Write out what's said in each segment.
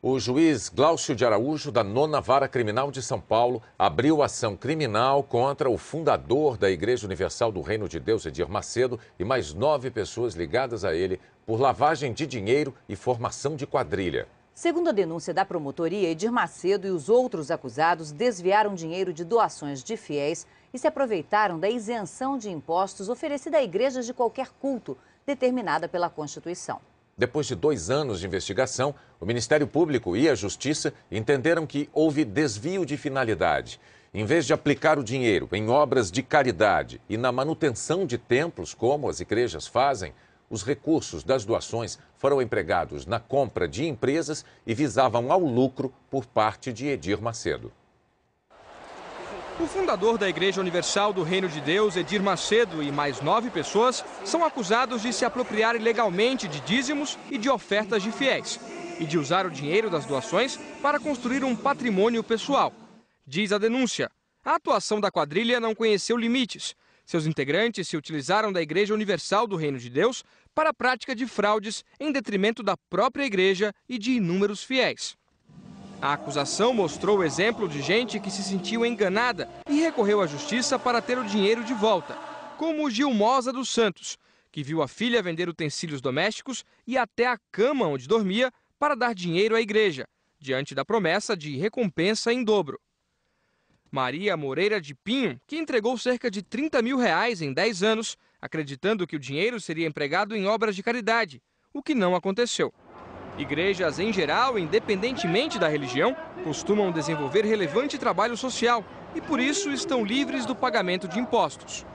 O juiz Glaucio de Araújo, da 9ª Vara Criminal de São Paulo, abriu ação criminal contra o fundador da Igreja Universal do Reino de Deus, Edir Macedo, e mais 9 pessoas ligadas a ele por lavagem de dinheiro e formação de quadrilha. Segundo a denúncia da promotoria, Edir Macedo e os outros acusados desviaram dinheiro de doações de fiéis e se aproveitaram da isenção de impostos oferecida a igrejas de qualquer culto, determinada pela Constituição. Depois de 2 anos de investigação, o Ministério Público e a Justiça entenderam que houve desvio de finalidade. Em vez de aplicar o dinheiro em obras de caridade e na manutenção de templos, como as igrejas fazem, os recursos das doações foram empregados na compra de empresas e visavam ao lucro por parte de Edir Macedo. O fundador da Igreja Universal do Reino de Deus, Edir Macedo, e mais 9 pessoas são acusados de se apropriar ilegalmente de dízimos e de ofertas de fiéis e de usar o dinheiro das doações para construir um patrimônio pessoal. Diz a denúncia, a atuação da quadrilha não conheceu limites. Seus integrantes se utilizaram da Igreja Universal do Reino de Deus para a prática de fraudes em detrimento da própria igreja e de inúmeros fiéis. A acusação mostrou o exemplo de gente que se sentiu enganada e recorreu à justiça para ter o dinheiro de volta, como Gilmosa dos Santos, que viu a filha vender utensílios domésticos e até a cama onde dormia para dar dinheiro à igreja, diante da promessa de recompensa em dobro. Maria Moreira de Pinho, que entregou cerca de R$30 mil em 10 anos, acreditando que o dinheiro seria empregado em obras de caridade, o que não aconteceu. Igrejas, em geral, independentemente da religião, costumam desenvolver relevante trabalho social e, por isso, estão livres do pagamento de impostos.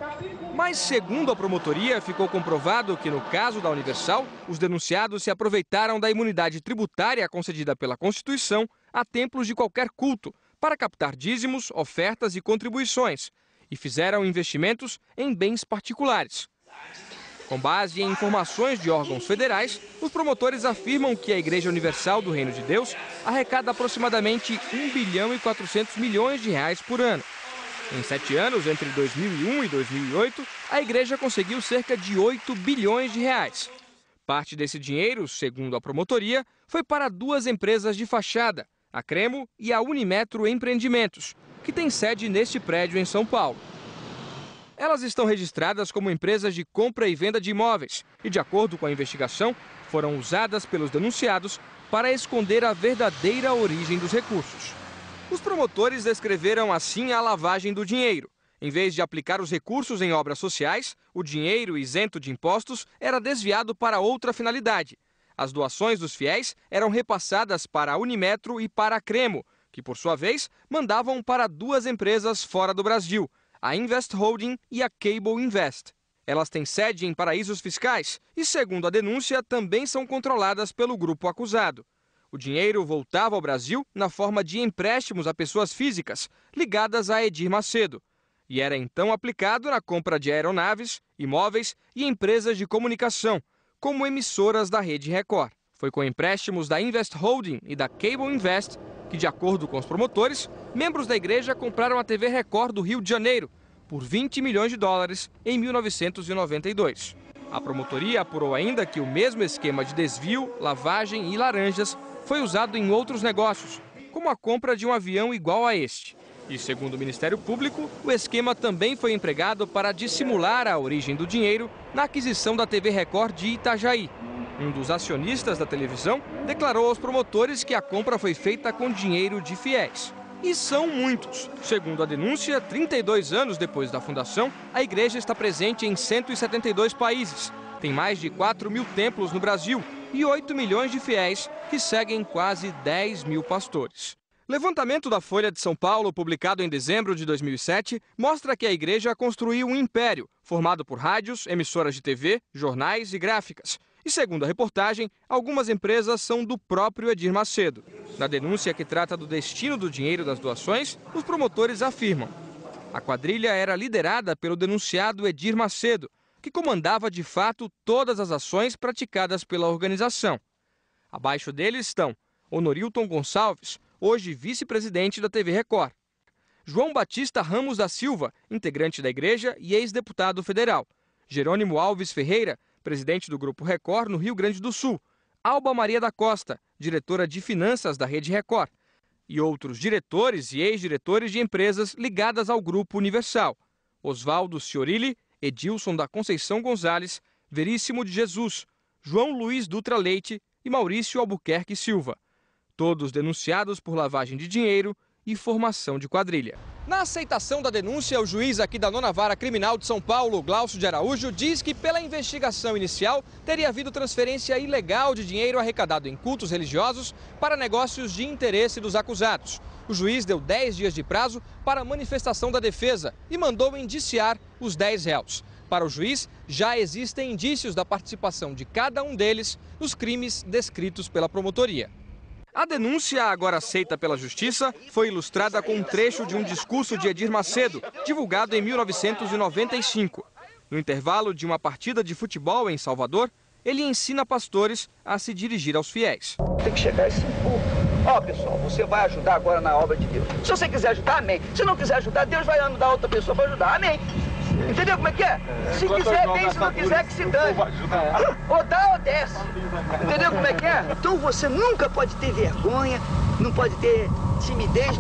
Mas, segundo a promotoria, ficou comprovado que, no caso da Universal, os denunciados se aproveitaram da imunidade tributária concedida pela Constituição a templos de qualquer culto para captar dízimos, ofertas e contribuições e fizeram investimentos em bens particulares. Com base em informações de órgãos federais, os promotores afirmam que a Igreja Universal do Reino de Deus arrecada aproximadamente R$1,4 bilhão por ano. Em 7 anos, entre 2001 e 2008, a igreja conseguiu cerca de R$8 bilhões. Parte desse dinheiro, segundo a promotoria, foi para 2 empresas de fachada, a Cremo e a Unimetro Empreendimentos, que tem sede neste prédio em São Paulo. Elas estão registradas como empresas de compra e venda de imóveis e, de acordo com a investigação, foram usadas pelos denunciados para esconder a verdadeira origem dos recursos. Os promotores descreveram assim a lavagem do dinheiro. Em vez de aplicar os recursos em obras sociais, o dinheiro isento de impostos era desviado para outra finalidade. As doações dos fiéis eram repassadas para a Unimetro e para a Cremo, que, por sua vez, mandavam para 2 empresas fora do Brasil, a Invest Holding e a Cable Invest. Elas têm sede em paraísos fiscais e, segundo a denúncia, também são controladas pelo grupo acusado. O dinheiro voltava ao Brasil na forma de empréstimos a pessoas físicas ligadas a Edir Macedo e era então aplicado na compra de aeronaves, imóveis e empresas de comunicação, como emissoras da Rede Record. Foi com empréstimos da Invest Holding e da Cable Invest que, de acordo com os promotores, membros da igreja compraram a TV Record do Rio de Janeiro por $20 milhões em 1992. A promotoria apurou ainda que o mesmo esquema de desvio, lavagem e laranjas foi usado em outros negócios, como a compra de um avião igual a este. E, segundo o Ministério Público, o esquema também foi empregado para dissimular a origem do dinheiro na aquisição da TV Record de Itajaí. Um dos acionistas da televisão declarou aos promotores que a compra foi feita com dinheiro de fiéis. E são muitos. Segundo a denúncia, 32 anos depois da fundação, a igreja está presente em 172 países. Tem mais de 4 mil templos no Brasil e 8 milhões de fiéis que seguem quase 10 mil pastores. Levantamento da Folha de São Paulo, publicado em dezembro de 2007, mostra que a igreja construiu um império, formado por rádios, emissoras de TV, jornais e gráficas. E, segundo a reportagem, algumas empresas são do próprio Edir Macedo. Na denúncia que trata do destino do dinheiro das doações, os promotores afirmam: a quadrilha era liderada pelo denunciado Edir Macedo, que comandava de fato todas as ações praticadas pela organização. Abaixo dele estão Honorilton Gonçalves, hoje vice-presidente da TV Record; João Batista Ramos da Silva, integrante da igreja e ex-deputado federal; Jerônimo Alves Ferreira, presidente do Grupo Record no Rio Grande do Sul; Alba Maria da Costa, diretora de finanças da Rede Record, e outros diretores e ex-diretores de empresas ligadas ao Grupo Universal: Oswaldo Ciorilli, Edilson da Conceição Gonzalez, Veríssimo de Jesus, João Luiz Dutra Leite e Maurício Albuquerque Silva. Todos denunciados por lavagem de dinheiro e formação de quadrilha. Na aceitação da denúncia, o juiz aqui da 9ª Vara Criminal de São Paulo, Glaucio de Araújo, diz que pela investigação inicial teria havido transferência ilegal de dinheiro arrecadado em cultos religiosos para negócios de interesse dos acusados. O juiz deu 10 dias de prazo para a manifestação da defesa e mandou indiciar os 10 réus. Para o juiz, já existem indícios da participação de cada um deles nos crimes descritos pela promotoria. A denúncia, agora aceita pela Justiça, foi ilustrada com um trecho de um discurso de Edir Macedo, divulgado em 1995. No intervalo de uma partida de futebol em Salvador, ele ensina pastores a se dirigir aos fiéis. Tem que chegar esse povo. Ó, pessoal, você vai ajudar agora na obra de Deus. Se você quiser ajudar, amém. Se não quiser ajudar, Deus vai ajudar outra pessoa para ajudar, amém. Entendeu como é que é? Se quiser, bem, se não quiser, que se dane. Ou dá ou desce. Entendeu como é que é? Então você nunca pode ter vergonha, não pode ter timidez.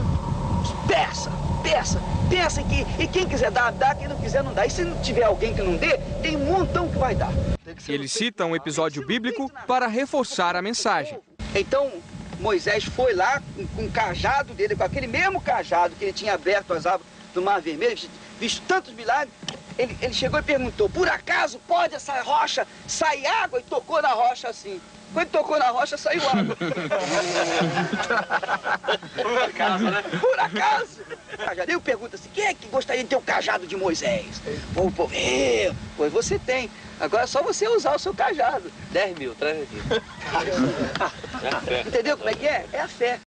Peça e quem quiser dar, dá, quem não quiser, não dá. E se não tiver alguém que não dê, tem um montão que vai dar. Ele cita um episódio bíblico para reforçar a mensagem. Então, Moisés foi lá com o cajado dele, com aquele mesmo cajado que ele tinha aberto as águas do Mar Vermelho, visto tantos milagres. Ele chegou e perguntou: por acaso pode essa rocha sair água? E tocou na rocha assim. Quando tocou na rocha, saiu água. Por acaso, né? Por acaso. Eu pergunto assim: quem é que gostaria de ter o cajado de Moisés? O povo, pois você tem. Agora é só você usar o seu cajado. 10 mil, traz aqui. Entendeu como é que é? É a fé.